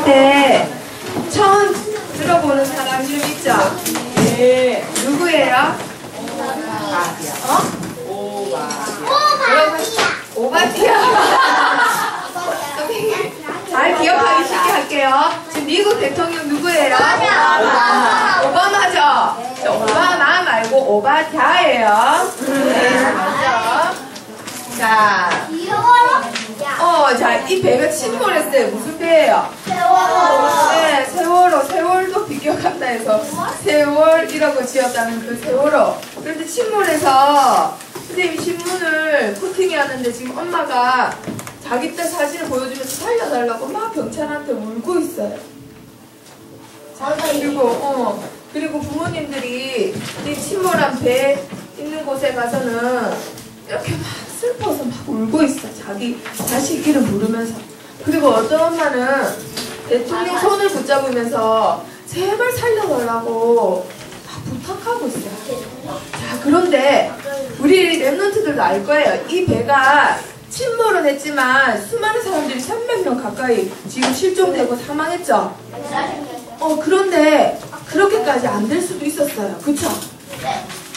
때 처음 들어보는 사람 이름 있죠? 네. 누구예요? 오바티아. 잘 기억하기 쉽게 할게요. 지금 미국 대통령 누구예요? 오바마죠? 오바마 말고 오바티아예요. 네, 맞죠? 자, 이 배가 침몰했어요. 무슨 배예요? 세월호. 네, 세월도 비껴간다 해서 세월이라고 지었다는 그 세월호. 그런데 침몰해서 선생님이 신문을 코팅해 왔는데 지금 엄마가 자기 딸 사진을 보여주면서 살려달라고 막 경찰한테 울고 있어요. 그리고 부모님들이 이 침몰한 배 있는 곳에 가서는 이렇게 막 슬퍼서 막 울고 있어. 자기 자식 이름 부르면서. 그리고 어떤 엄마는 대통령 손을 붙잡으면서 제발 살려달라고 막 부탁하고 있어요. 자, 그런데 우리 랩런트들도 알 거예요. 이 배가 침몰은 했지만 수많은 사람들이 300명 가까이 지금 실종되고 사망했죠. 그런데 그렇게까지 안 될 수도 있었어요. 그쵸?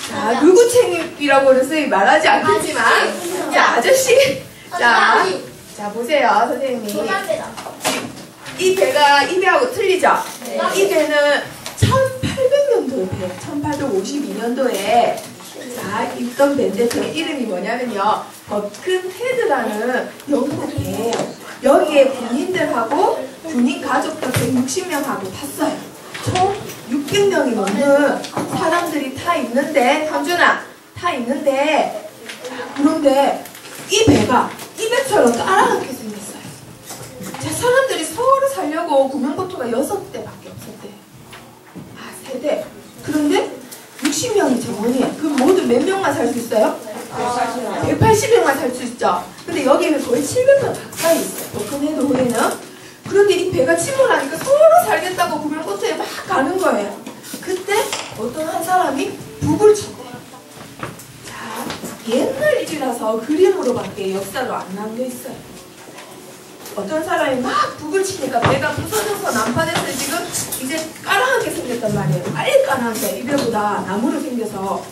자, 누구 책임이라고 선생님이 말하지 않겠지만, 자, 아저씨. 자, 보세요, 선생님이. 이 배가 이 배하고 틀리죠? 이 배는 1800년도에 배예요. 1852년도에. 자, 있던 배인데 배 이름이 뭐냐면요. 버큰 헤드라는 영국 배예요. 여기에 군인들하고 군인 가족들 160명하고 탔어요. 총 600명이 넘는 사람들이 타 있는데, 현준아, 타 있는데, 그런데 이 배가 이 배처럼 따라가게 생겼어요. 자, 사람들이 서울을 살려고 구명보트가 6대밖에 없었대요. 3대. 그런데 60명이 정원이에요. 그럼 모두 몇 명만 살 수 있어요? 180명만 살 수 있죠. 근데 여기는 거의 700명 가까이 있어요. 버큰헤드 호에는. 그런데 이 배가 침몰하니까 서로 살겠다고 구명보트에 막 가는 거예요. 그때 어떤 한 사람이 북을 쳤대요. 자, 옛날 일이라서 그림으로밖에 역사로 안 남겨 있어요. 어떤 사람이 막 북을 치니까 배가 부서져서 난파돼서 지금 이제 까랑하게 생겼단 말이에요. 빨리 까랑하게. 이배보다 나무로 생겨서.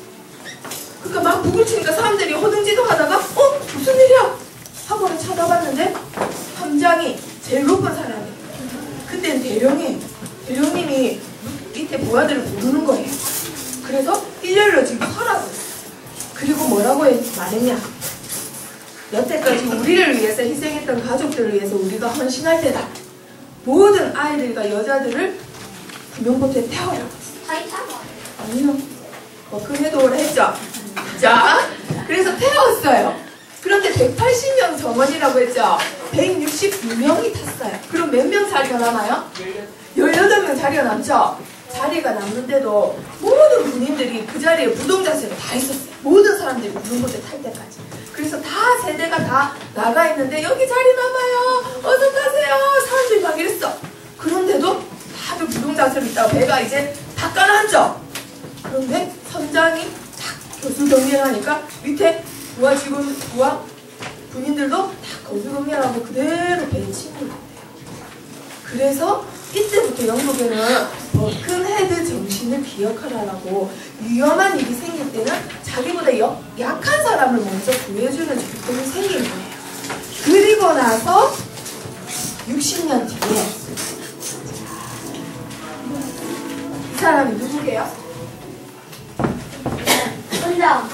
그러니까 막 북을 치니까 사람들이 허둥지둥 하다가 무슨 일이야? 하고는 쳐다봤는데 함장이 제일 높은 사람이에요. 그때는 대령이에요. 대령님이 밑에 부하들을 부르는 거예요. 그래서 일렬로 지금 서라고 했어요. 그리고 뭐라고 말했냐? 여태까지 우리를 위해서 희생했던 가족들을 위해서 우리가 헌신할 때다. 모든 아이들과 여자들을 구명보트에 태워라고 했어요. 아니요. 버큰헤드 호를 했죠. 자, 그래서 태웠어요. 그런데 180명 정원이라고 했죠. 162명이 탔어요. 그럼 몇 명 자리가 남아요? 18명 자리가 남죠. 자리가 남는데도 모든 군인들이 그 자리에 부동자세로 다 있었어요. 모든 사람들이 구명보트에 탈 때까지. 그래서 다 세대가 다 나가 있는데 여기 자리 남아요. 어서 타세요. 사람들이 막 이랬어. 그런데도 다들 부동자세로 있다가 배가 이제 다 가라앉죠. 그런데 선장이 딱 거수경례를 하니까 밑에 부하 직원, 부하 군인들도 다 거수경례하고 그대로 배에 침몰했대요. 그래서 이때부터 영국에는 버큰헤드 정신을 기억하라고 위험한 일이 생길 때는 자기보다 약한 사람을 먼저 구해주는 전통이 생긴 거예요. 그리고 나서 60년 뒤에 이 사람이 누구게요? 선장.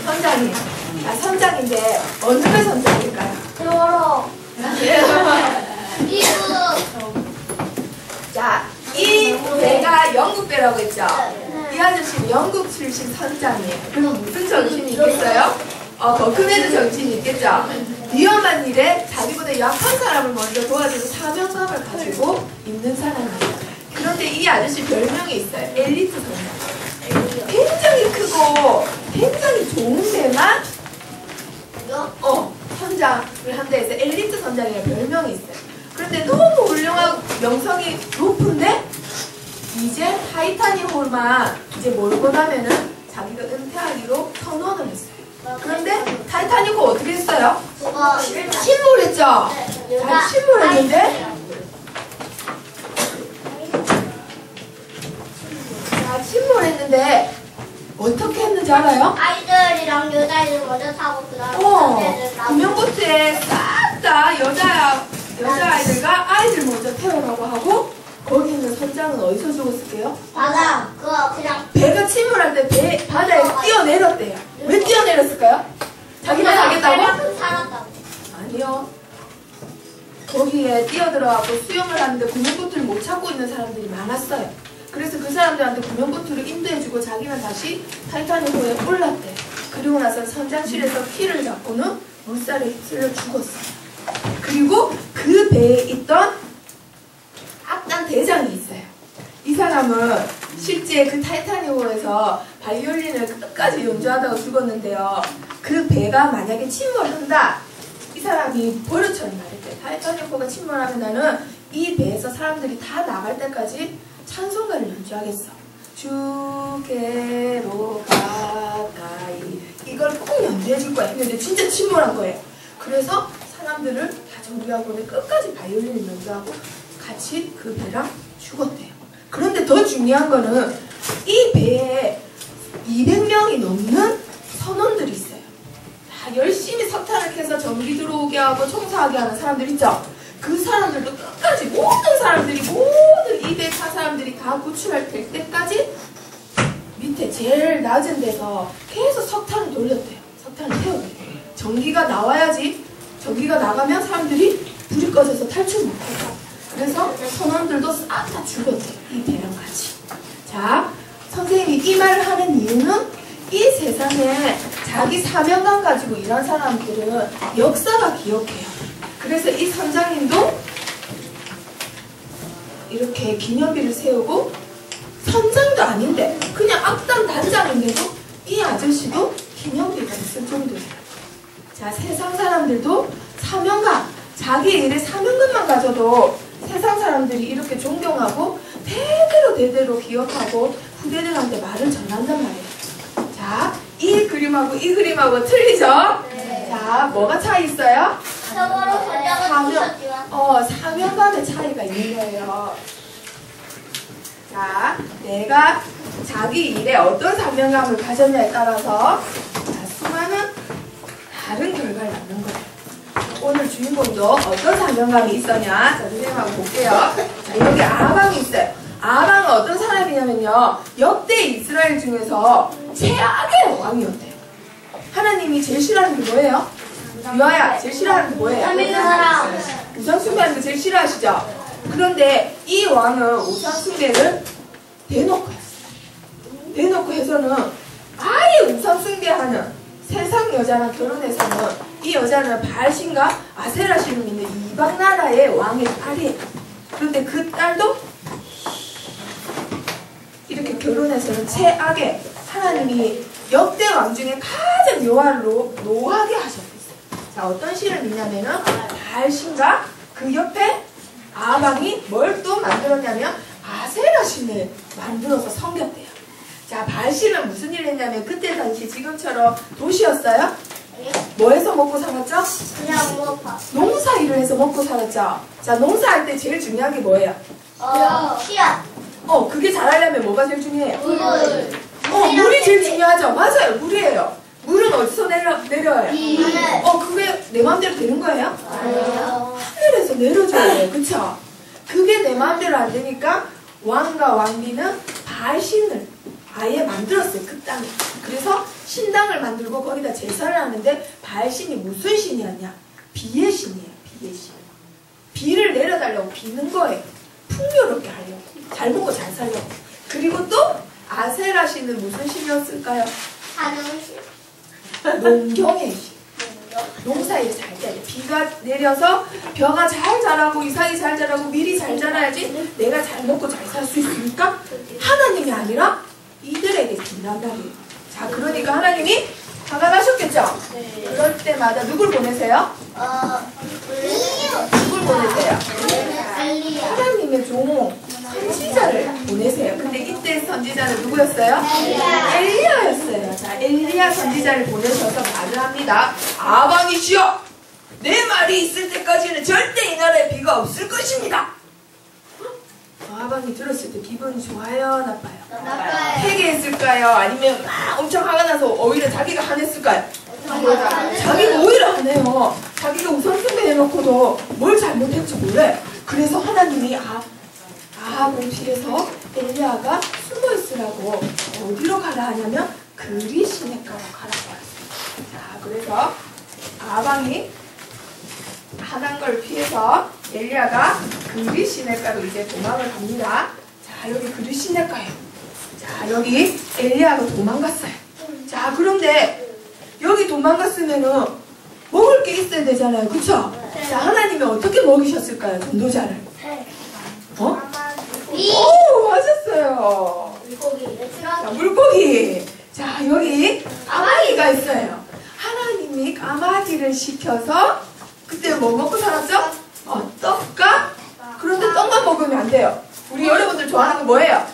선장이에요. 선장인데 어느 배 선장일까요? 세월호. 자, 이 배가 영국 배라고 했죠? 이 아저씨는 영국 출신 선장이에요. 그럼 무슨 정신이 있겠어요? 버큰헤드 정신이 있겠죠? 위험한 일에 자기보다 약한 사람을 먼저 도와주는 사명감을 가지고 있는 사람이에요. 그런데 이 아저씨 별명이 있어요. 엘리트 선장. 굉장히 크고 굉장히 좋은 배만 선장을 한다 해서 엘리트 선장이라는 별명이 있어요. 그런데 너무 훌륭하고 명성이 높은데 이제 타이타닉 홀만 이제 몰고 나면은 자기가 은퇴하기로 선언을 했어요. 그런데 타이타닉 홀 어떻게 했어요? 침몰했죠? 잘 침몰했는데 했는데 어떻게 했는지 알아요? 아이들이랑 여자애들 먼저 타고 그 다음에 구명보트에 싹 다 여자아이들과 아이들 먼저 태우라고 하고 거기 있는 선장은 어디서 죽었을게요? 바다 그거 그냥 배가 침몰할 때 바다에 뛰어내렸대요. 왜 뛰어내렸을까요? 자기만 살겠다고? 그만큼 살았다고. 아니요. 거기에 뛰어들어가고 수영을 하는데 구명보트를 못 찾고 있는 사람들이 많았어요. 그래서 그 사람들한테 구명보트를 인도해주고 자기는 다시 타이타닉호에 올랐대요. 그리고 나서 선장실에서 키를 잡고는 물살에 휩쓸려 죽었어요. 그리고 그 배에 있던 악당 대장이 있어요. 이 사람은 실제 그 타이타닉호에서 바이올린을 끝까지 연주하다가 죽었는데요. 그 배가 만약에 침몰한다. 이 사람이 버릇처럼 말했대요. 타이타닉호가 침몰하면 나는 이 배에서 사람들이 다 나갈 때까지 찬송가를 연주하겠어. 주께로 가까이 이걸 꼭 연주해줄 거야 했는데 진짜 침몰한 거예요. 그래서 사람들을 다 정리하고 끝까지 바이올린을 연주하고 같이 그 배랑 죽었대요. 그런데 더 중요한 거는 이 배에 200명이 넘는 선원들이 있어요. 다 열심히 석탄을 캐서 전기 들어오게 하고 청소하게 하는 사람들 있죠? 그 사람들도 끝까지 모든 사람들이 모든 이 배 타 사람들이 다 구출할 때까지 밑에 제일 낮은 데서 계속 석탄을 돌렸대요. 석탄을 태워대요. 전기가 나와야지 전기가 나가면 사람들이 불이 꺼져서 탈출 못하고 그래서 선원들도 싹 다 죽었대요. 이 배랑 같이. 자, 선생님이 이 말을 하는 이유는 이 세상에 자기 사명감 가지고 일한 사람들은 역사가 기억해요. 그래서 이 선장님도 이렇게 기념비를 세우고 선장도 아닌데 그냥 악당 단장인데도 이 아저씨도 기념비가 있을 정도예요. 자, 세상 사람들도 사명감, 자기 일에 사명감만 가져도 세상 사람들이 이렇게 존경하고 대대로 기억하고 후대들한테 말을 전한단 말이에요. 자, 이 그림하고 이 그림하고 틀리죠? 네. 자, 뭐가 차이 있어요? 서로 전략을 주셨지만 사명감의 차이가 있는 거예요. 자, 내가 자기 일에 어떤 사명감을 가졌냐에 따라서 수많은 다른 결과를 낳는 거예요. 오늘 주인공도 어떤 사명감이 있었냐? 자, 선생님하고 볼게요. 자, 여기 아방이 있어요. 아방은 어떤 사람이냐면요. 역대 이스라엘 중에서 최악의 왕이었대요. 하나님이 제일 싫어하는 게 뭐예요? 유아야, 제일 싫어하는 게 뭐예요? 안 믿는 사람. 우상숭배하는 거 제일 싫어하시죠? 그런데 이 왕은 우상숭배를 대놓고 했어요. 대놓고 해서는 아예 우상숭배하는 세상 여자랑 결혼해서는 이 여자는 바알신과 아세라신을 믿는 이방 나라의 왕의 딸이에요. 그런데 그 딸도 이렇게 결혼해서는 최악의 하나님이 역대 왕 중에 가장 노하게 하셨어요. 자, 어떤 신을 믿냐면은 바알신과 그 옆에 아방이 뭘 또 만들었냐면 아세라신을 만들어서 섬겼대요. 자, 바알신은 무슨 일을 했냐면 그때 당시 지금처럼 도시였어요? 뭐 해서 먹고 살았죠? 그냥 먹어. 농사 일을 해서 먹고 살았죠? 자, 농사할 때 제일 중요한 게 뭐예요? 씨앗. 그게 잘하려면 뭐가 제일 중요해요? 물. 물이 제일 중요하죠? 맞아요, 물이에요. 물은 어디서 내려요? 그게 내 마음대로 되는 거예요? 아니요. 하늘에서 내려줘야 돼요. 그쵸? 그게 내 마음대로 안 되니까 왕과 왕비는 바알신을 아예 만들었어요. 그 땅에. 그래서 신당을 만들고 거기다 제사를 하는데 바알신이 무슨 신이었냐? 비의 신이에요. 비의 신. 비를 내려달라고 비는 거예요. 풍요롭게 하려고. 잘 먹고 잘 살려고. 그리고 또 아세라 신은 무슨 신이었을까요? 하늘신. 농경의 신. 농사일이 잘 돼야 돼. 비가 내려서 벼가 잘 자라고 이삭이 잘 자라고 밀이 잘 자라야지 내가 잘 먹고 잘 살 수 있으니까 하나님이 아니라 이들에게 빈단 말이에요. 자, 그러니까 하나님이 화가 나셨겠죠? 네. 그럴 때마다 누굴 보내세요? 누굴 보내세요? 엘리야. 하나님의 종 선지자를 보내세요. 근데 이때 선지자는 누구였어요? 엘리야였어요. 자, 엘리야 선지자를 보내셔서 말을 합니다. 아방이시여, 내 말이 있을 때까지는 절대 이 나라에 비가 없을 것입니다. 아방이 들었을 때 기분이 좋아요? 나빠요? 나빠요. 회개했을까요? 아니면 막 엄청 화가 나서 오히려 자기가 화냈을까요? 자기가 오히려 화내요. 자기가 우선순위 해놓고도 뭘 잘못했지 몰라요. 그래서 하나님이 아합을 피해서 엘리야가 숨어있으라고 어디로 가라 하냐면 그리 시냇가로 가라고 했어요. 자, 그래서 아방이 하는 걸 피해서 엘리야가 그리 시냇가로 이제 도망을 갑니다. 자, 여기 그리 시냇가예요. 자, 여기 엘리야가 도망갔어요. 자, 그런데 여기 도망갔으면은 먹을 게 있어야 되잖아요. 그쵸? 자, 하나님이 어떻게 먹이셨을까요? 전도자를. 어? 오, 맞았어요. 자, 물고기. 자, 여기 까마귀가 있어요. 하나님이 까마귀를 시켜서 그때 뭐 먹고 살았죠? 떡과? 그런데 떡만 먹으면 안 돼요. 우리 여러분들 좋아하는 거 뭐예요?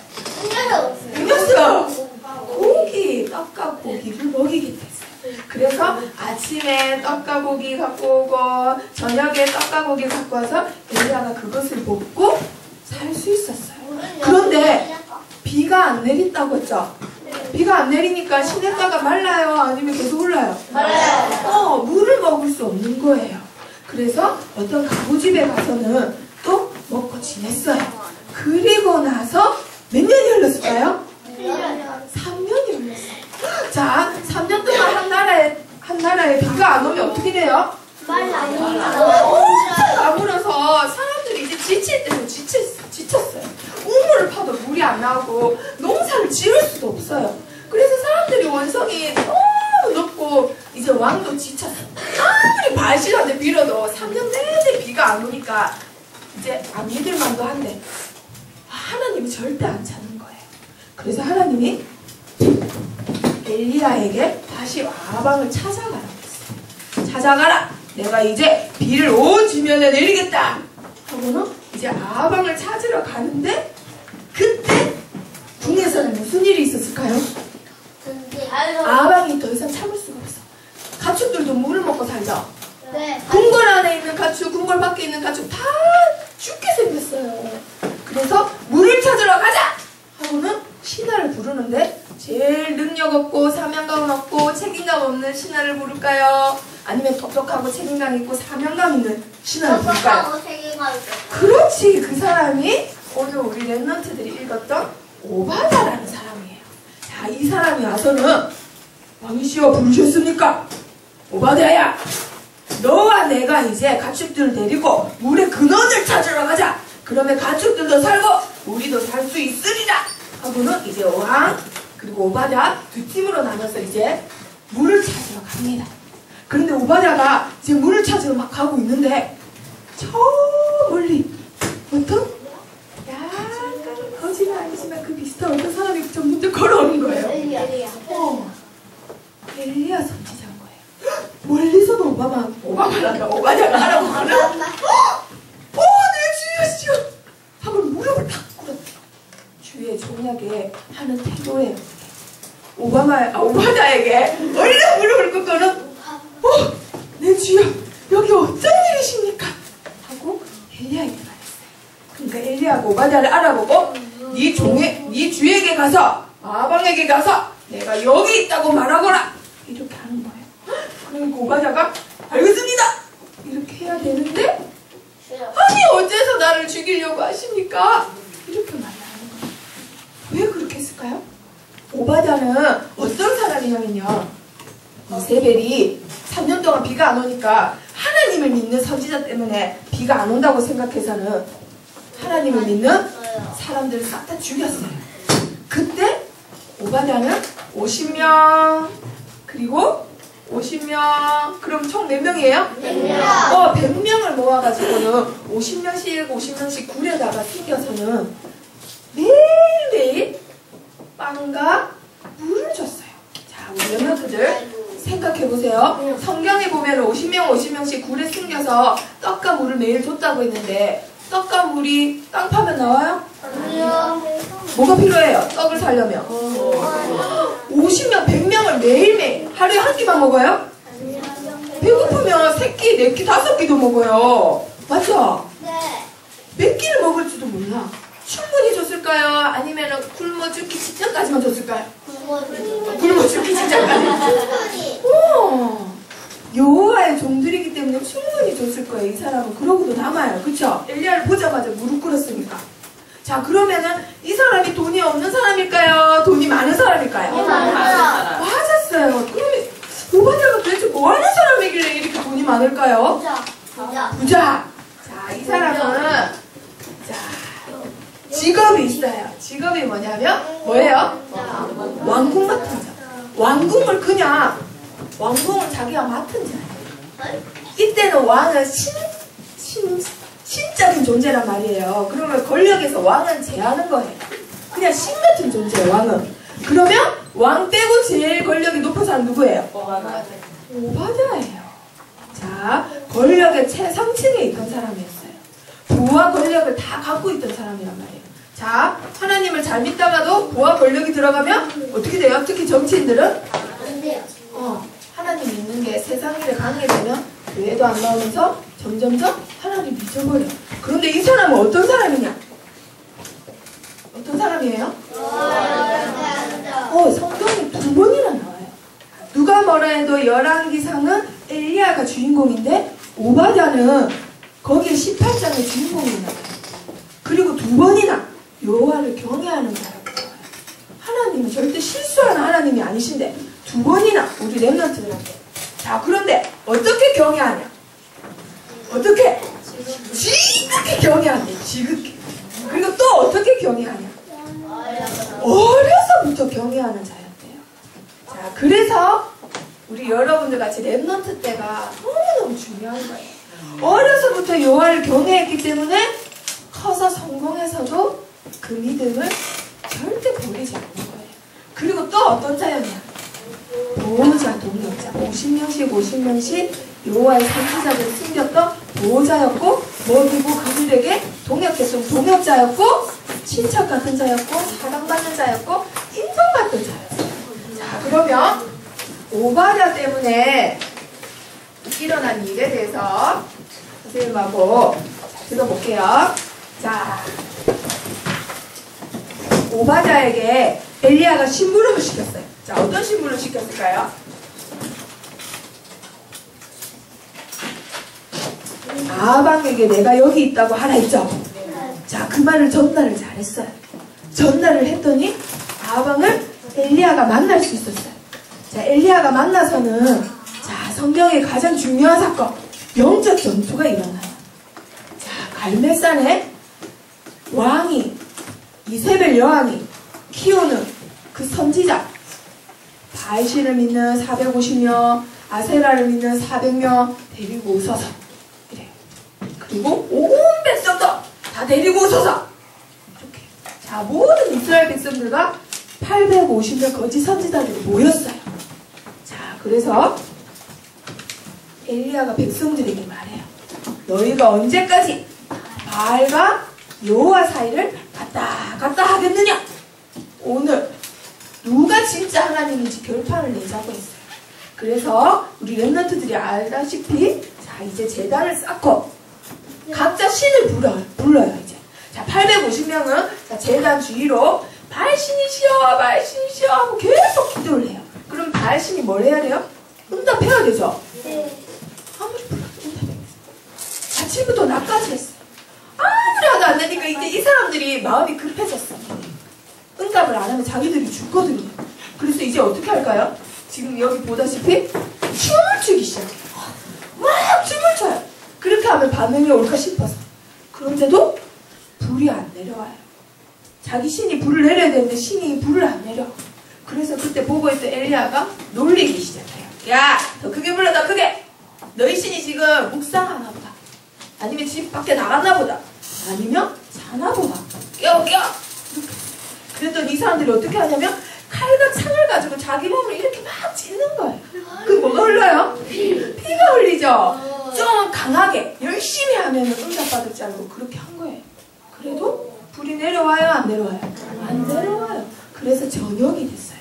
음료수. 고기, 떡과 고기를 먹이게 됐어요. 그래서 아침에 떡과 고기 갖고 오고 저녁에 떡과 고기 갖고 와서 엘리야가 그것을 먹고 살 수 있었어요. 그런데 비가 안 내린다고 했죠? 비가 안 내리니까 시냇가가 말라요? 아니면 계속 올라요? 말라요. 물을 먹을 수 없는 거예요. 그래서 어떤 가부집에 가서는 또 먹고 지냈어요. 그리고 나서 몇 년이 흘렀을까요? 3년이 흘렀어요. 자, 3년 동안 한 나라에 비가 안 오면 어떻게 돼요? 아물어서 사람들이 이제 지칠 때는 지쳤어요. 우물을 파도 물이 안 나오고 농사를 지을 수도 없어요. 그래서 사람들이 원성이 너무 높고 이제 왕도 지쳤어요. 아무리 발실한데 빌어도 3년 내내 비가 안 오니까 이제 안 믿을만도 한데 하나님이 절대 안 찾는 거예요. 그래서 하나님이 엘리야에게 다시 아방을 찾아가라고 했어요. 찾아가라. 내가 이제 비를 온 지면에 내리겠다 하고는 이제 아방을 찾으러 가는데 그때 궁에서는 무슨 일이 있었을까요? 아방이 더 이상 참을 수가 없어. 가축들도 물을 먹고 살죠. 궁궐 안에 있는 가축, 궁궐 밖에 있는 가축 다 죽게 생겼어요. 그래서 물을 찾으러 가자 하고는 신하를 부르는데 제일 능력 없고 사명감 없고 책임감 없는 신하를 부를까요? 아니면 똑똑하고 책임감 있고 사명감 있는 신하를 부를까요? 그렇지, 그 사람이 오늘 우리 랩런트들이 읽었던 오바다라는 사람이에요. 자, 이 사람이 와서는 왕이시여 부르셨습니까? 오바다야, 너와 내가 이제 가축들을 데리고 물의 근원을 찾으러 가자. 그러면 가축들도 살고 우리도 살 수 있으리라 하고는 이제 왕 그리고 오바다 두 팀으로 나눠서 이제 물을 찾으러 갑니다. 그런데 오바다가 이제 물을 찾으러 막 가고 있는데 저 멀리 어떤 약간 거지는 아니지만 그 비슷한 어떤 사람이 좀 문득 걸어오는 거예요. 엘리야 선지자인 거예요. 멀리서도 오바다가 알아보고는 내 주여시여 하고 무릎을 탁 꿇었대요. 주의 종에게 하는 태도예요. 오바다에게 얼른 무릎을 꿇고는 내 주여 여기 어쩐 일이십니까? 하고 엘리야에게 말했어요. 그러니까 엘리야가 오바다를 알아보고 네 주에게 가서 아방에게 가서 내가 여기 있다고 말하거라 이렇게 하는 거예요. 그러니까 오바다가 알겠습니다 이렇게 해야 되는데 아니 어째서 나를 죽이려고 하십니까? 이렇게 말하는 거예요. 왜 그렇게 했을까요? 오바다는 어떤 사람이냐면요, 이세벨이 3년 동안 비가 안 오니까 하나님을 믿는 선지자 때문에 비가 안 온다고 생각해서는 하나님을 믿는 사람들을 싹 다 죽였어요. 그때 오바다는 50명 그리고 50명 그럼 총 몇 명이에요? 100명. 100명을 모아가지고는 50명씩 굴에다가 튀겨서는 매일매일 빵과 물을 줬어요. 자, 우리 랩런트들 생각해보세요. 성경에 보면 50명씩 굴에 숨겨서 떡과 물을 매일 줬다고 했는데 떡과 물이 땅 파면 나와요? 아니요. 뭐가 필요해요? 떡을 살려면 50명, 100명을 매일매일 하루에 한 끼만 먹어요? 배고프면 3끼, 4끼, 5끼도 먹어요. 맞죠? 네. 몇 끼를 먹을지도 몰라. 충분히 줬을까요? 아니면 굶어 죽기 직전까지만 줬을까요? 굶어 굶어 죽기 직전까지. 충분히. 여호와의 종들이기 때문에 충분히 줬을 거예요. 이 사람은 그러고도 남아요. 그쵸? 엘리야를 보자마자 무릎 꿇었으니까. 자, 그러면은 이 사람이 돈이 없는 사람일까요? 돈이 많은 사람일까요? 맞았어요. 그러면 오바댜가 도대체 뭐 하는 사람이길래 이렇게 돈이 많을까요? 부자. 자, 이 사람은 자, 직업이 있어요. 직업이 뭐냐면 뭐예요? 왕궁 맡은 자. 왕궁을 그냥 왕궁을 자기가 맡은 자예요. 이때는 왕은 신적인 존재란 말이에요. 그러면 권력에서 왕은 제하는 거예요. 그냥 신 같은 존재예요, 왕은. 그러면 왕 빼고 제일 권력이 높은 사람 누구예요? 오바댜예요. 자, 권력의 최상층에 있던 사람이었어요. 부와 권력을 다 갖고 있던 사람이란 말이에요. 자, 하나님을 잘 믿다가도 부와 권력이 들어가면 어떻게 돼요? 특히 정치인들은? 안 돼요. 하나님 믿는 게 세상 일에 강해지면 교회도 안 나오면서 점점점 하나님 잊어버려. 그런데 이 사람은 어떤 사람이냐? 어떤 사람이에요? 성경에 2번이나 나와요. 누가 뭐라 해도 열왕기상은 엘리야가 주인공인데 오바댜는 거기에 18장의 주인공이 나와요. 그리고 2번이나 여호와를 경외하는 자라고 나와요. 하나님은 절대 실수하는 하나님이 아니신데 2번이나 우리 렘넌트들한테. 자, 그런데 어떻게 경외하냐? 어떻게? 지극히 경외한대. 지극히. 그리고 또 어떻게 경외하냐? 어려서부터 경외하는 자였대요. 자, 그래서 우리 여러분들 같이 렘넌트 때가 너무너무 중요한 거예요. 어려서부터 여호와를 경외했기 때문에 커서 성공해서도 그 믿음을 절대 버리지 않는 거예요. 그리고 또 어떤 자였냐? 보호자, 동역자. 50명씩 여호와의 선지자들을 숨겼던 보호자였고, 그리고 그들에게 동역했던 동역자였고, 친척 같은 자였고, 사랑받는 자였고, 인정받던 자였어요. 자, 그러면 오바댜 때문에 일어난 일에 대해서 선생님하고 들어볼게요. 자, 오바댜에게 엘리야가 심부름을 시켰어요. 자, 어떤 심부름을 시켰을까요? 아합에게 내가 여기 있다고 하라 했죠? 자, 그 말을 전달을 잘했어요. 전달을 했더니 아합을 엘리야가 만날 수 있었어요. 자, 엘리야가 만나서는 자, 성경의 가장 중요한 사건, 영적 전투가 일어나요. 자, 갈멜산에 왕이 이세벨 여왕이 키우는 그 선지자 바알신을 믿는 450명, 아세라를 믿는 400명 데리고 오셔서 이래요. 그리고 온 백성도 다 데리고 오셔서 이렇게. 자, 모든 이스라엘 백성들과 850명 거짓 선지자들이 모였어요. 자, 그래서 엘리야가 백성들에게 말해요. 너희가 언제까지 바알과 여호와 사이를 갔다 갔다 하겠느냐? 오늘 누가 진짜 하나님인지 결판을 내자고 했어요. 그래서 우리 렘넌트들이 알다시피 자, 이제 제단을 쌓고 각자 신을 불러요 이제. 자, 850명은 자, 제단 주위로 바알신이시여 바알신이시여 하고 계속 기도를 해요. 그럼 바알신이 뭘 해야 돼요? 응답해야 되죠? 네. 아무리 불러도 응답해야 됐어요. 아침부터 낮까지 했어요. 아무리 하도 안 되니까 이제 이 사람들이 마음이 급해졌어. 응답을 안 하면 자기들이 죽거든요. 그래서 이제 어떻게 할까요? 지금 여기 보다시피 춤을 추기 시작해요. 막 춤을 춰요. 그렇게 하면 반응이 올까 싶어서. 그런데도 불이 안 내려와요. 자기 신이 불을 내려야 되는데 신이 불을 안 내려. 그래서 그때 보고 있던 엘리야가 놀리기 시작해요. 야, 더 크게 불러, 더 크게. 너희 신이 지금 묵상하나 보다. 아니면 집 밖에 나갔나 보다. 아니면 자나 보다. 깨워. 이렇게. 그랬더니 이 사람들이 어떻게 하냐면 칼과 창을 가지고 자기 몸을 이렇게 막 찢는 거예요. 그 뭐가 흘러요? 피가 흘리죠. 좀 강하게 열심히 하면 응답받을 줄 알고 그렇게 한 거예요. 그래도 불이 내려와요? 안 내려와요? 안 내려와요. 그래서 저녁이 됐어요.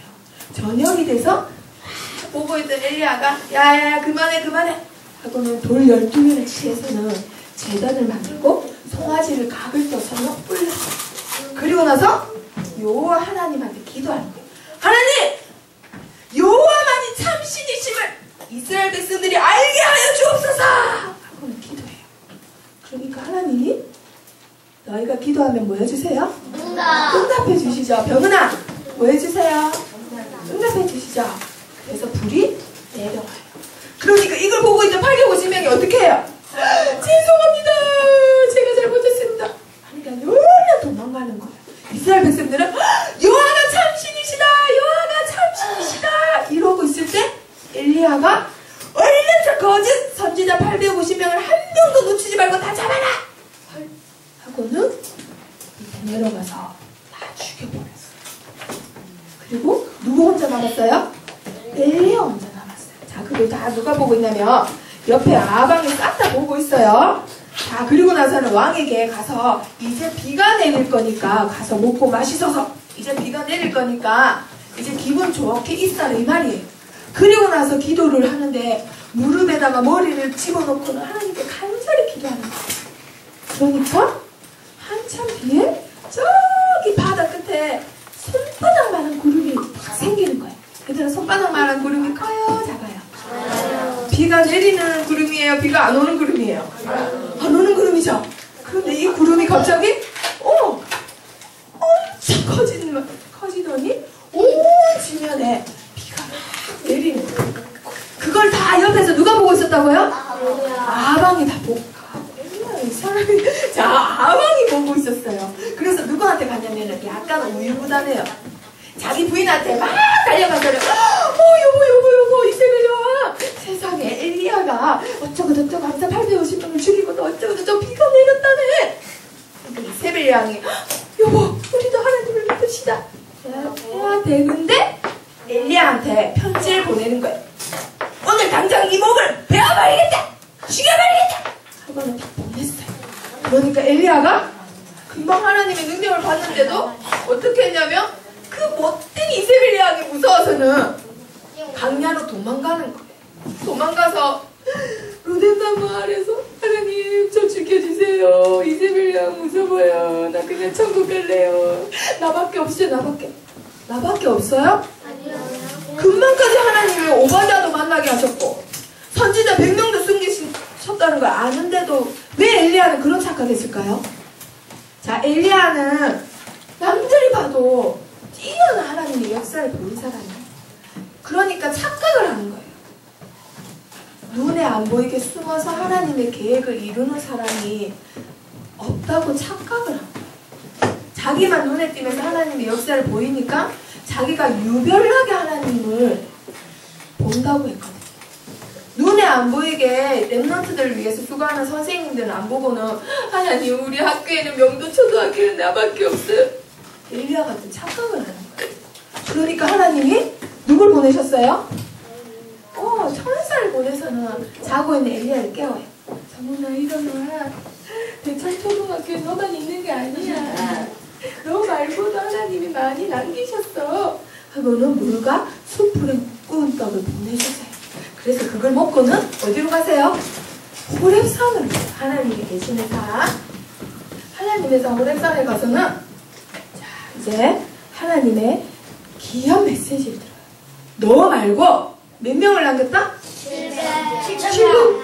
저녁이 돼서 보고 있던 엘리야가 야야야 그만해 하고는 돌 12개를 취해서는 제단을 만들고 송아지를 각을 떠서는 올라가요. 그리고 나서 여호와 하나님한테 기도하는 거예요. 하나님! 여호와만이 참 신이심을 이스라엘 백성들이 알게 하여 주옵소서! 하고는 기도해요. 그러니까 하나님이 너희가 기도하면 뭐 해주세요? 응답해 주시죠. 병은아, 뭐 해주세요? 응답해 주시죠. 그래서 불이 내려와요. 그러니까 이걸 보고 있는 850명이 어떻게 해요? 죄송합니다. 제가 잘못했습니다. 그러니까 열려 도망가는 거예요. 이스라엘 백성들은 여호와가 참 신이시다. 여호와가 참 신이시다. 이러고 있을 때 엘리야가 얼른 저 거짓 선지자 850명을 한 명도 놓치지 말고 다 잡아라. 하고는 밑에 내려가서 다 죽여버렸어요. 그리고 누구 혼자 남았어요? 엘리야 혼자 남았어요. 자, 그리고 다 누가 보고 있냐면 옆에 아방이 싹 다 보고 있어요. 자, 그리고 나서는 왕에게 가서 이제 비가 내릴 거니까 가서 먹고 마시소서. 이제 비가 내릴 거니까 이제 기분 좋게 있어라 이 말이에요. 그리고 나서 기도를 하는데 무릎에다가 머리를 집어넣고는 하나님께 간절히 기도하는 거예요. 그러니까 한참 뒤에 저기 바다 끝에 손바닥만한 구름이 딱 생기는 거예요. 얘들아, 손바닥만한 구름이 커요? 작아요? 비가 내리는 구름이에요? 비가 안 오는 구름이에요? 안 오는 구름이죠? 그런데 이 구름이 갑자기 엄청 커지더니 온 지면에 비가 막 내리는 거예요. 그걸 다 옆에서 누가 보고 있었다고요? 아방이 다 보고. 이 사람이 자, 아방이 보고 있었어요. 그래서 누구한테 갔냐면 약간 우유부단해요. 자기 부인한테 막 달려가서 여보 이세벨이야. 세상에 엘리야가 어쩌고저쩌고 하면서 850명을 죽이고 또 어쩌고저쩌고 비가 내렸다네. 그러니까 이세벨 양이 여보 우리도 하나님을 믿읍시다 해야 되는데 엘리야한테 편지를 보내는 거예요. 오늘 당장 이 목을 베어버리겠다. 죽여버리겠다. 하고는 다 보냈어요. 그러니까 엘리야가 금방 하나님의 능력을 봤는데도 어떻게 했냐면 그 못된 이세벨 양이 무서워서는 강야로 도망가는 거예요. 도망가서 로덴나무 아래서 하나님 저 죽여주세요. 이세벨 양 무서워요. 나 그냥 천국 갈래요. 나밖에 없어요. 나밖에 없어요? 금방까지 하나님이 오바댜도 만나게 하셨고 선지자 100명도 숨기셨다는 걸 아는데도 왜 엘리야는 그런 착각했을까요? 자, 엘리야는 남들이 봐도 뛰어난 하나님의 역사를 보인 사람이에요. 그러니까 착각을 하는 거예요. 눈에 안 보이게 숨어서 하나님의 계획을 이루는 사람이 없다고 착각을 한 거예요. 자기만 눈에 띄면서 하나님의 역사를 보이니까 자기가 유별나게 하나님을 본다고 했거든요. 눈에 안 보이게 랩런트들을 위해서 수고하는 선생님들은 안 보고는 하나님 우리 학교에는 명도 초등학교는 나밖에 없어요. 엘리야 같은 착각을 하는 거예요. 그러니까 하나님이 누굴 보내셨어요? 천사를 보내서는 자고 있는 엘리야를 깨워요. 정훈아 일어나. 대천 초등학교에 너만 있는 게 아니야. 너 말고도 하나님이 많이 남기셨어. 하고는 물과 숯불에 구운 떡을 보내주세요. 그래서 그걸 먹고는 어디로 가세요? 호렙산으로 가요. 하나님이 계시는 산. 하나님의 산 호렙산에 가서는 자, 이제 하나님의 귀한 메시지를 들어요. 너 말고 몇 명을 남겼다?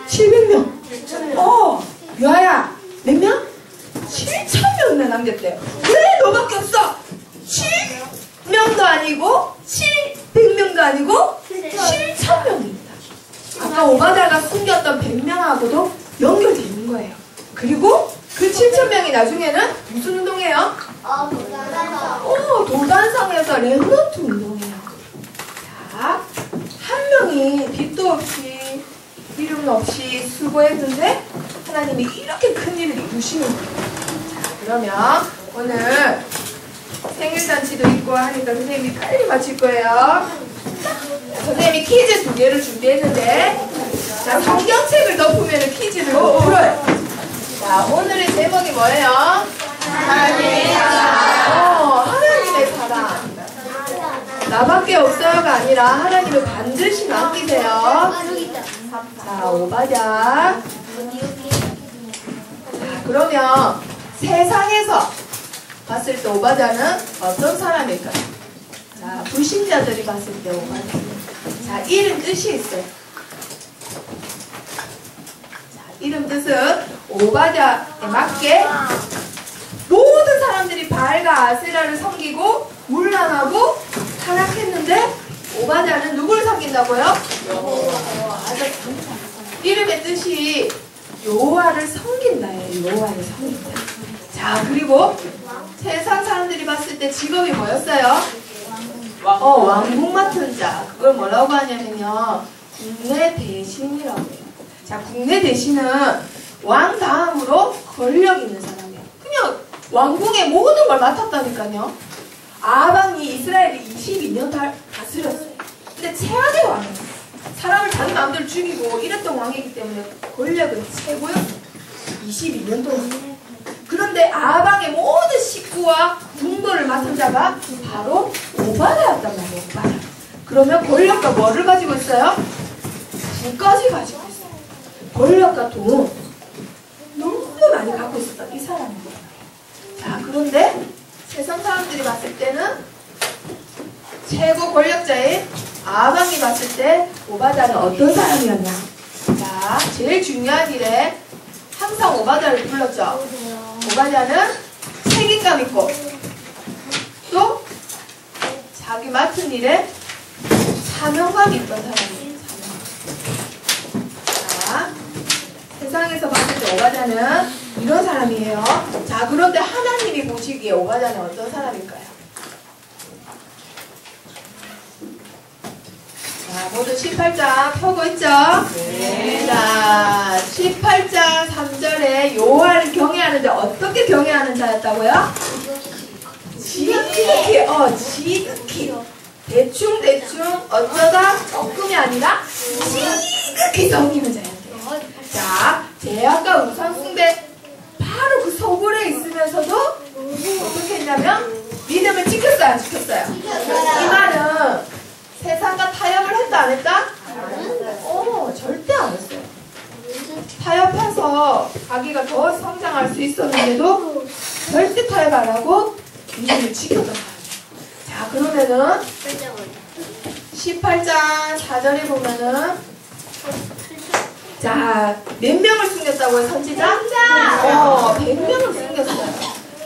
700명. 유아야, 몇 명? 7,000명이나 남겼대요. 왜 너밖에 없어? 7명도 아니고 700명도 아니고 7,000명입니다. 아까 오바댜가 숨겼던 100명하고도 연결되어 있는 거예요. 그리고 그 7,000명이 나중에는 무슨 운동해요? 도단성에서 렘넌트 운동해요. 자, 한 명이 빚도 없이 이름 없이 수고했는데 하나님이 이렇게 큰 일을 이루시는 거예요. 자, 그러면 오늘 생일잔치도 있고 하니까 선생님이 빨리 마칠 거예요. 선생님이 퀴즈 2개를 준비했는데 자, 성경책을 덮으면 퀴즈를 못 풀어요. 자, 오늘의 제목이 뭐예요? 하나님의 사랑. 하나님의 사랑. 나밖에 없어요가 아니라 하나님을 반드시 맡기세요. 자, 오바댜. 자, 그러면 세상에서 봤을 때 오바댜는 어떤 사람일까요? 자, 불신자들이 봤을 때 오바댜. 자, 이름 뜻이 있어요. 자, 이름 뜻은 오바댜에 맞게 모든 사람들이 바알과 아세라를 섬기고 문란하고 타락했는데 오바댜는 누구를 섬긴다고요? 여호와. 이름의 뜻이 여호와를 섬긴다예요. 여호와를 섬긴다. 자, 그리고 세상 사람들이 봤을 때 직업이 뭐였어요? 왕궁 맡은 자. 그걸 뭐라고 하냐면요, 국내 대신이라고 해요. 자, 국내 대신은 왕 다음으로 권력 있는 사람이에요. 그냥 왕궁의 모든 걸 맡았다니까요. 아방이 이스라엘을 22년 다스렸어요. 근데 최악의 왕이에요. 사람을 자기 마음대로 죽이고 이랬던 왕이기 때문에 권력은 최고였어요. 22년 동안. 그런데 아방의 모든 식구와 군거를 맡은 자가 바로 오바댜였단 말이에요. 오바댜. 그러면 권력과 뭐를 가지고 있어요? 두 가지 가지고 있어요. 권력과 돈. 너무 많이 갖고 있었다. 이 사람은. 자, 그런데 세상 사람들이 봤을 때는 최고 권력자인 아방이 봤을 때 오바댜는 어떤 사람이었냐? 자, 제일 중요한 일에 항상 오바댜를 불렀죠. 오바댜는 책임감 있고 또 자기 맡은 일에 사명감이 있던 사람이에요. 자, 세상에서 봤을 때 오바댜는 이런 사람이에요. 자, 그런데 하나님이 보시기에 오바댜는 어떤 사람일까요? 자, 모두 18장 펴고 있죠? 네. 자, 18장 3절에 여호와를 경외하는데 어떻게 경외하는 자였다고요? 지극히, 지극히. 대충 어쩌다 조금이 아니라 지극히 섬기는 자였대요. 자, 제약과 우상숭배 바로 그 소굴에 있으면서도 어떻게 했냐면 믿음을 지켰어요, 안 지켰어요? 이 말은 세상과 타협을 했다, 안 했다? 절대 안 했어요. 타협해서 자기가 더 성장할 수 있었는데도 절대 타협 안 하고 믿음을 지켰단 말이에요. 자, 그러면은 18장 4절에 보면은 자, 몇 명을 숨겼다고요, 선지자? 100명을 숨겼어요.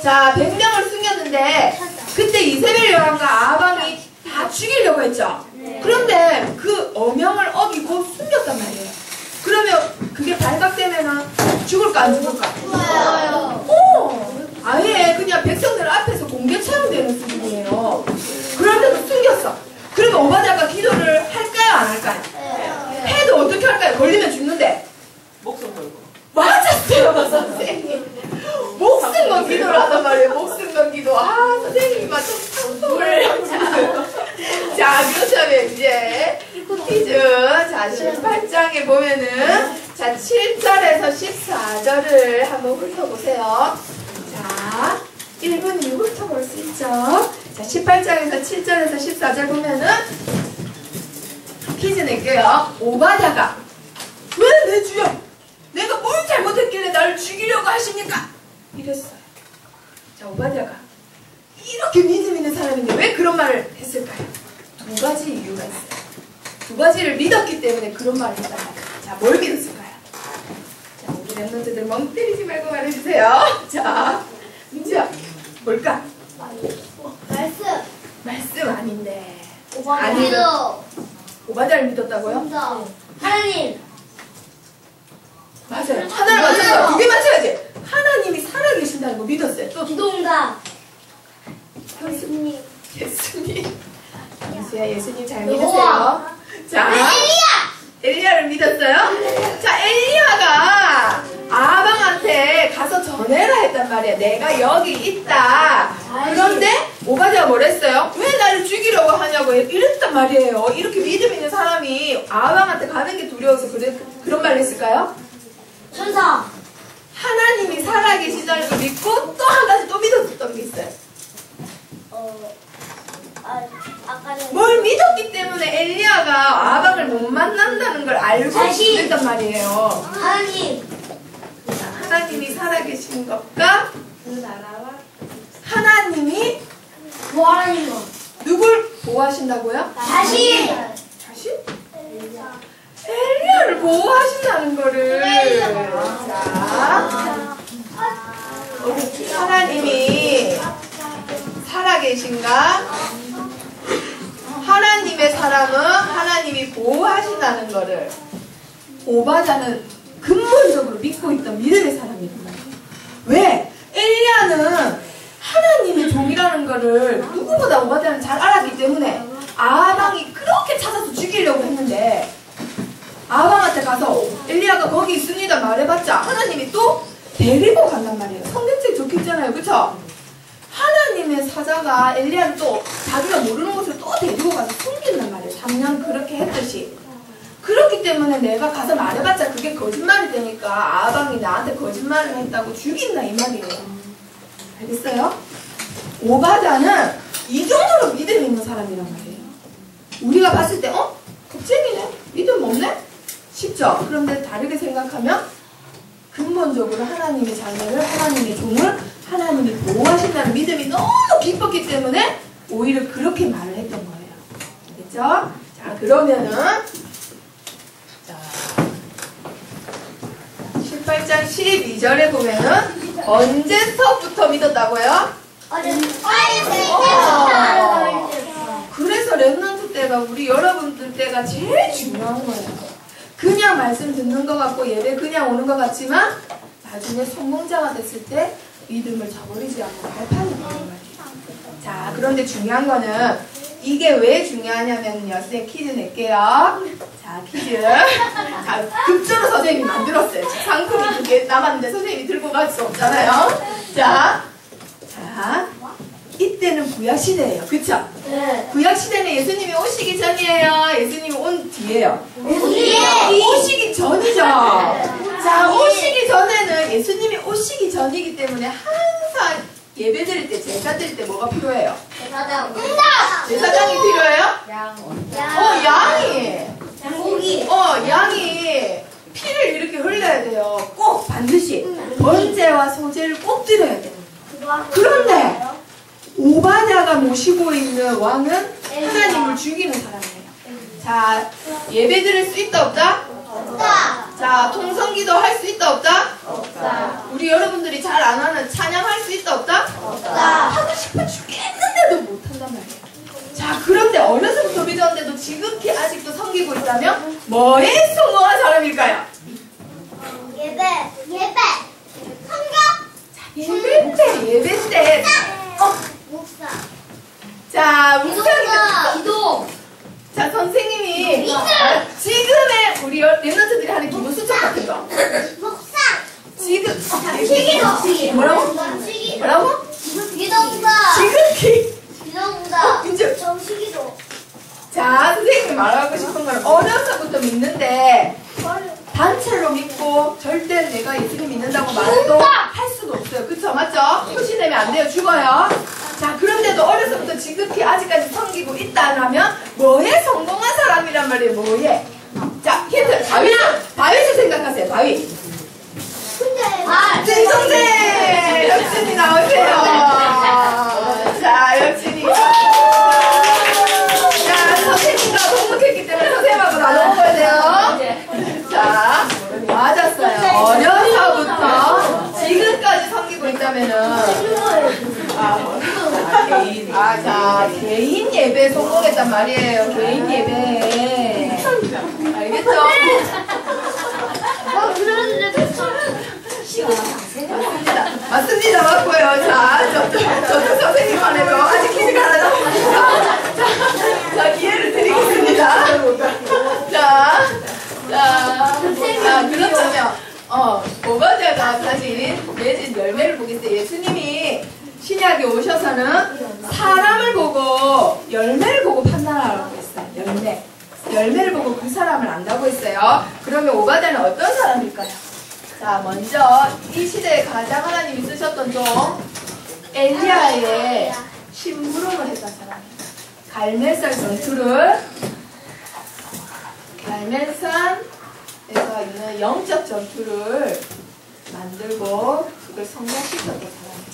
자, 100명을 숨겼는데 그때 이세벨 여왕과 아방이 다 죽이려고 했죠. 그런데 그 어명을 어기고 숨겼단 말이에요. 그러면 그게 발각되면은 죽을까 안 죽을까? 아예 그냥 백성들 앞에서 공개 처형되는 수준이에요. 그런데도 숨겼어. 그러면 오바댜가 기도를 할까요, 안 할까요? 해도 어떻게 할까요? 걸리면 죽는데. 목숨 걸고. 맞았어요, 선생님. 목숨 건 기도를 하단 말이에요. 목숨 건 기도. 선생님이 좀 참석을. 자, 그렇다면 이제 퀴즈. 자, 18장에 보면은 자, 7절에서 14절을 한번 훑어보세요. 자, 1분 2분 훑어볼 수 있죠. 자, 18장에서 7절에서 14절 보면은 퀴즈 낼게요. 오바댜가 왜 내 주여? 내가 뭘 잘못했길래 나를 죽이려고 하십니까? 이랬어요. 자, 오바댜가 이렇게 믿음 있는 사람인데 왜 그런 말을 했을까요? 두 가지 이유가 있어요. 두 가지를 믿었기 때문에 그런 말을 했다. 자, 뭘 믿었을까요? 자, 우리 랩런트들 멍 때리지 말고 말해주세요. 자, 민지야, 뭘까? 말씀 아닌데. 오바댜를 믿었다고요? 하나님. 맞아요. 하나를 맞췄어요. 두 개 맞춰야지. 하나님이 살아계신다는 거 믿었어요. 또 기도응답. 예수님. 예수야, 예수님 잘 믿으세요. 자, 엘리야를 믿었어요? 자, 엘리야가 아방한테 가서 전해라 했단 말이야. 내가 여기 있다. 그런데 오바댜가 뭐랬어요? 왜 나를 죽이려고 하냐고 이랬단 말이에요. 이렇게 믿음 있는 사람이 아방한테 가는 게 두려워서 그런 말을 했을까요? 천사. 하나님이 살아계시다는 걸 믿고 또 한 가지 또 믿었던 게 있어요. 아까는 뭘 믿었기 때문에 엘리야가 아방을 못 만난다는 걸 알고 믿었단 말이에요. 하나님. 하나님이 살아계신 것과 그 나라와 하나님이 뭐하는 거? 누굴 보호하신다고요? 자신. 자신? 엘리야를 보호하신다는 거를. 자, 하나님이 살아계신가? 하나님의 사람은 하나님이 보호하신다는 거를 오바자는 근본적으로 믿고 있던 믿음의 사람이란 말이에요. 왜? 엘리야는 하나님의 종이라는 거를 누구보다 오바자는 잘 알았기 때문에 아방이 그렇게 찾아서 죽이려고 했는데 아방한테 가서 엘리야가 거기 있습니다 말해봤자 하나님이 또 데리고 간단 말이에요. 성경책에 적혀있잖아요. 그쵸? 하나님의 사자가 엘리야를 또 자기가 모르는 곳에 또 데리고 가서 숨긴단 말이에요. 3년 그렇게 했듯이. 그렇기 때문에 내가 가서 말해봤자 그게 거짓말이 되니까 아방이 나한테 거짓말을 했다고 죽인다 이 말이에요. 알겠어요? 오바자는 이 정도로 믿음 있는 사람이란 말이에요. 우리가 봤을 때 겁쟁이네? 믿음 없네? 쉽죠? 그런데 다르게 생각하면 근본적으로 하나님의 자녀를 하나님의 종을 하나님이 보호하신다는 믿음이 너무 깊었기 때문에 오히려 그렇게 말을 했던 거예요. 알겠죠? 자, 그러면은 자, 18장 12절에 보면은 언제서부터 믿었다고요? 그래서 렘넌트 때가 우리 여러분들 때가 제일 중요한 거예요. 그냥 말씀 듣는 것 같고 예배 그냥 오는 것 같지만 나중에 성공자가 됐을 때 믿음을 저버리지 않고 발판이 되는 거예요. 자, 그런데 중요한 거는 이게 왜 중요하냐면요. 선생님 퀴즈 낼게요. 자, 퀴즈. 자, 급조로 선생님이 만들었어요. 상품이 2개 남았는데 선생님이 들고 갈 수 없잖아요. 자, 이때는 구약시대예요. 그쵸? 네. 구약시대는 예수님이 오시기 전이에요? 예수님이 온 뒤에요? 뒤에. 오시기 전이죠? 자, 오시기 전에는 예수님이 오시기 전이기 때문에 항상 예배 드릴 때, 제사 드릴 때 뭐가 필요해요? 제사장이 필요해요? 양이. 고기. 양이 피를 이렇게 흘려야 돼요. 꼭 반드시. 번제와 소제를 꼭 드려야 돼요. 그런데 오바냐가 모시고 있는 왕은 하나님을 죽이는 사람이에요. 자, 예배 드릴 수 있다 없다? 없다. 자, 통성기도 할 수 있다 없다? 없다. 우리 여러분들이 잘 안 하는 찬양할 수 있다 없다? 없다. 하고 싶어 죽겠는데도 못한단 말이에요. 자, 그런데 어려서부터 믿었는데도 지극히 아직도 섬기고 있다면 뭐에 성공한 사람일까요? 예배. 예배 때 목사. 자, 목사님. 기도. 자, 선생님이 지금의 우리 랩런트들이 하는 기본 수첩 같은 거. 목사. 지금 시기. 뭐라고? 기도보다. 지극히. 기도보다. 이제 정식이도. 자, 선생님이 말하고 싶은 건 어려서부터 믿는데 단체로 믿고 절대 내가 예수님 믿는다고 말해도 할 수가 없어요. 그쵸? 맞죠? 표시되면 안 돼요. 죽어요. 자, 그런데도 어려서부터 지극히 아직까지 섬기고 있다라면 뭐에 성공한 사람이란 말이에요. 뭐에? 자, 힌트. 다윗을 생각하세요. 다윗. 진성재! 역진이 나오세요. 자, 역진이. 자, 선생님과 동목했기 때문에 선생님하고 나눠먹어야 돼요. 자, 맞았어요. 어려서부터 지금까지 섬기고 있다면은 자, 개인 예배 성공했단 말이에요. 개인 예배. 알겠죠? 맞습니다. 맞고요. 자, 저쪽 선생님만 해도 아직 퀴즈가 하나 남았습니다. 자, 기회를 드리겠습니다. 그렇다면, 오바자가 가진 맺은 열매를 보겠어요. 예수님이 신약에 오셔서는 사람을 보고 열매를 보고 판단하라고 했어요. 열매를 보고 그 사람을 안다고 했어요. 그러면 오바자는 어떤 사람일까요? 자, 먼저 이 시대에 가장 하나님이 쓰셨던 종 엘리야의 심부름을 했던 사람이에요. 갈멜산 전투를 갈멜산에서 있는 영적 전투를 만들고 그걸 성공시켰던 사람이에요.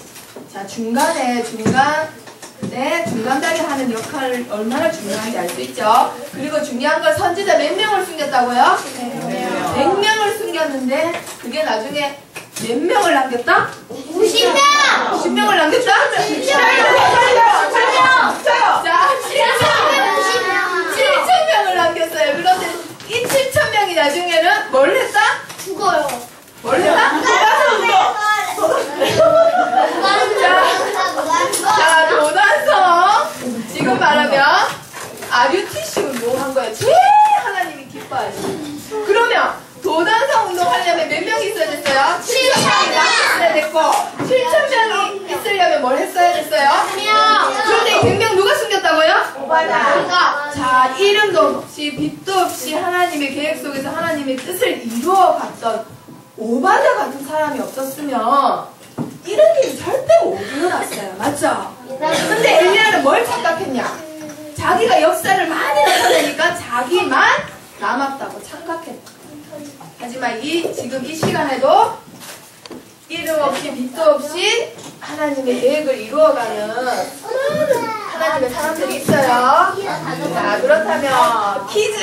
자, 중간에 중간다리 하는 역할을 얼마나 중요한지 알 수 있죠. 그리고 중요한 건 선지자 몇 명을 숨겼다고요? 100명을 숨겼는데 그게 나중에 몇 명을 남겼다? 90명! 90명을 남겼다? 7명! 자, 7,000명을 남겼어요. 그런데 이 7,000명이 나중에는 뭘 했다? 죽어요. 뭘 했다? 자, 도단성. 지금 말하면 아류티식은 뭐 한 거야? 제일 하나님이 기뻐하시는. 그러면 도단성 운동하려면 몇 명이 있어야 됐어요? 7,000명이 있어야 됐고 7,000명이 있으려면 뭘 했어야 됐어요? 그런데 100명 누가 숨겼다고요? 오바다. 자, 이름도 없이 빛도 없이 하나님의 계획 속에서 하나님의 뜻을 이루어갔던 오바다 같은 사람이 없었으면 이런 일이 절대 못 일어났어요. 맞죠? 근데 엘리야는 뭘 착각했냐? 자기가 역사를 많이 나타내니까 자기만 남았다고 착각했다. 하지만 지금 이 시간에도 이름 없이 빛도 없이 하나님의 계획을 이루어가는 하나님의 사람들이 있어요. 자, 그렇다면 퀴즈.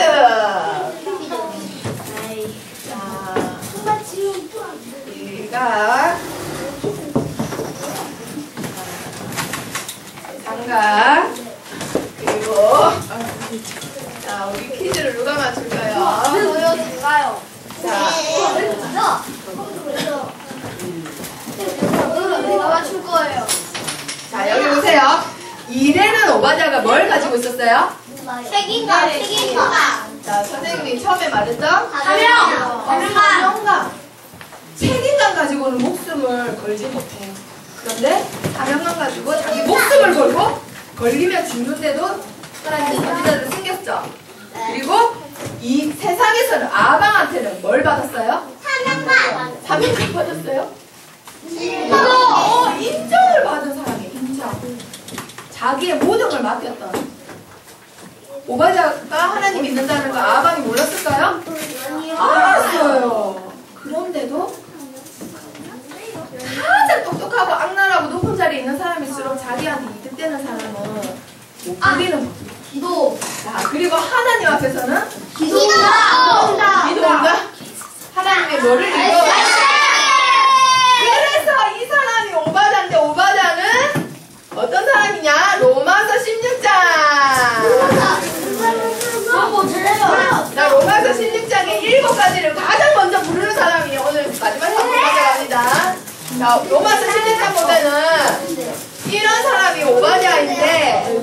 우리가 장갑 그리고 자, 우리 퀴즈를 누가 맞출까요? 저요, 제가요. 자, 내가 맞출 거예요. 자, 여기 보세요. 이레는 오바댜가 뭘 가지고 있었어요? 책임감. 자, 선생님이 처음에 말했죠? 사명. 사명감. 책임감 가지고는 목숨을 걸지 못해요. 그런데 사명감 가지고 자기 목숨을 걸고 걸리면 죽는데도 하나님의 선지자를 숨겼죠. 그리고 이 세상에서는 아방한테는 뭘 받았어요? 사명감 받았어요? 인정을 받은 사람이에요. 인정. 자기의 모든 걸 맡겼던. 오바댜가 하나님 믿는다는 거 아방이 몰랐을까요? 알았어요. 그런데도 가장 똑똑하고 악랄하고 높은 자리에 있는 사람일수록 자기한테 이득되는 사람은 못 부리는 거죠. 기도. 자, 그리고 하나님 앞에서는 기도한다. 하나님의 뭐를 이루어? 그래서 이 사람이 오바댜인데 오바댜는 어떤 사람이냐? 로마서 16장. 자, 로마서 16장의 7가지를 가장 먼저 부르는 사람이 오늘 마지막 사건 가져갑니다. 자, 로마서 16장 보면은 이런 사람이 오바댜인데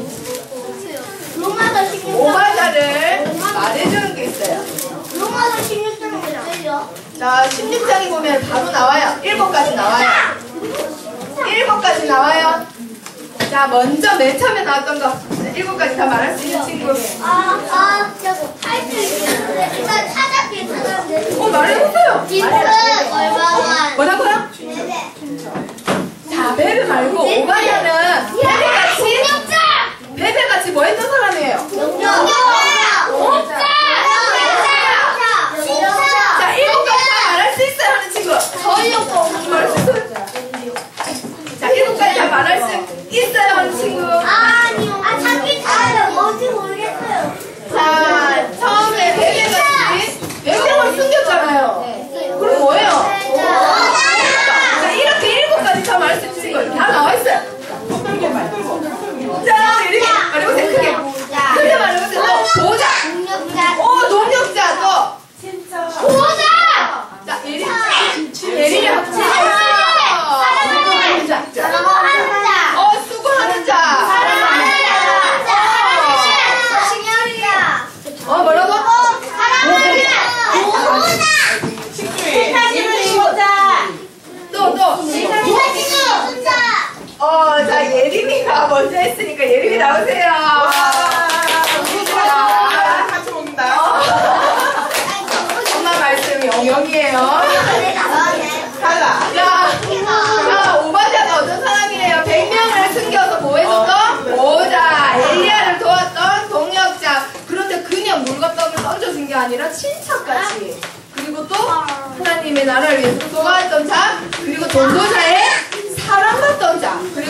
오바댜를 말해주는 게 있어요. 로마서 16장이요. 자, 16장에 보면 바로 나와요. 7가지 나와요. 7가지 나와요. 자, 먼저 맨 처음에 나왔던 거 7가지 다 말할 수 있는 친구. 할수 있는데 일단 찾았겠어요. 말해보세요. 얼마만? 뭐라고요? 자, 베베 말고 오바댜는 베베같이 뭐 했던 사람이에요? 자, 7가지 다 말할 수 있어요 하는 친구. 말할 수 있어요? 자, 7가지 다 말할 수 있어요 하는 친구. 자기 잘해요. 뭔지 모르겠어요. 자, 처음에 베베같이 백성을 숨겼잖아요. 그럼 뭐예요? 자, 이렇게 7가지 다 말할 수 있는 친구 다 나와있어요. 자, 이렇게 말해보세요. 크게 말해보세요. 또 보자. 농력자. 또 자, 예림이 합쳐. 수고하는 자. 뭐라고? 자, 예림이가 먼저 했으니까 예림이 나오세요. 같이 먹는다. 엄마 말씀 영영이에요. 달라. 자, 오바댜가 어떤 사람이에요? 100명을 숨겨서 뭐 해줬던? 모자, 엘리야를 도왔던 동력자. 그런데 그냥 물건떡을 던져준 게 아니라 친척같이. 그리고 또 하나님의 나라를 위해서 도와했던 자, 그리고 전도자의 사랑받던 자, 그리고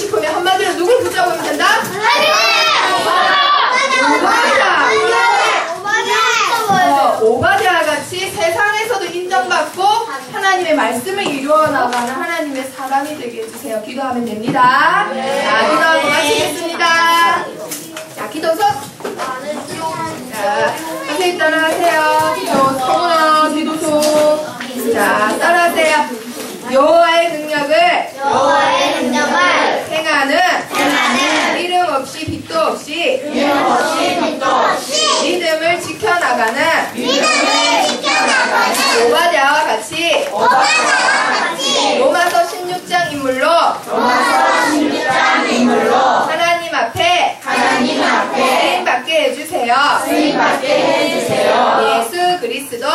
싶으면 한마디로 누굴 붙잡으면 된다? 오바댜와 같이 세상에서도 인정받고 하나님의 말씀을 이루어 나가는 하나님의 사람이 되게 해주세요. 기도하면 됩니다. 자, 기도하고 마치겠습니다. 자, 기도서. 자, 선생님 따라하세요. 기도 성문어 기도소. 자, 따라하세요. 여호와의 능력을 행하는 이름 없이 빛도 없이 믿음을 지켜나가는 오바댜와 같이 로마서 16장 인물로 하나님 앞에 쓰임받게 해주세요. 예수 그리스도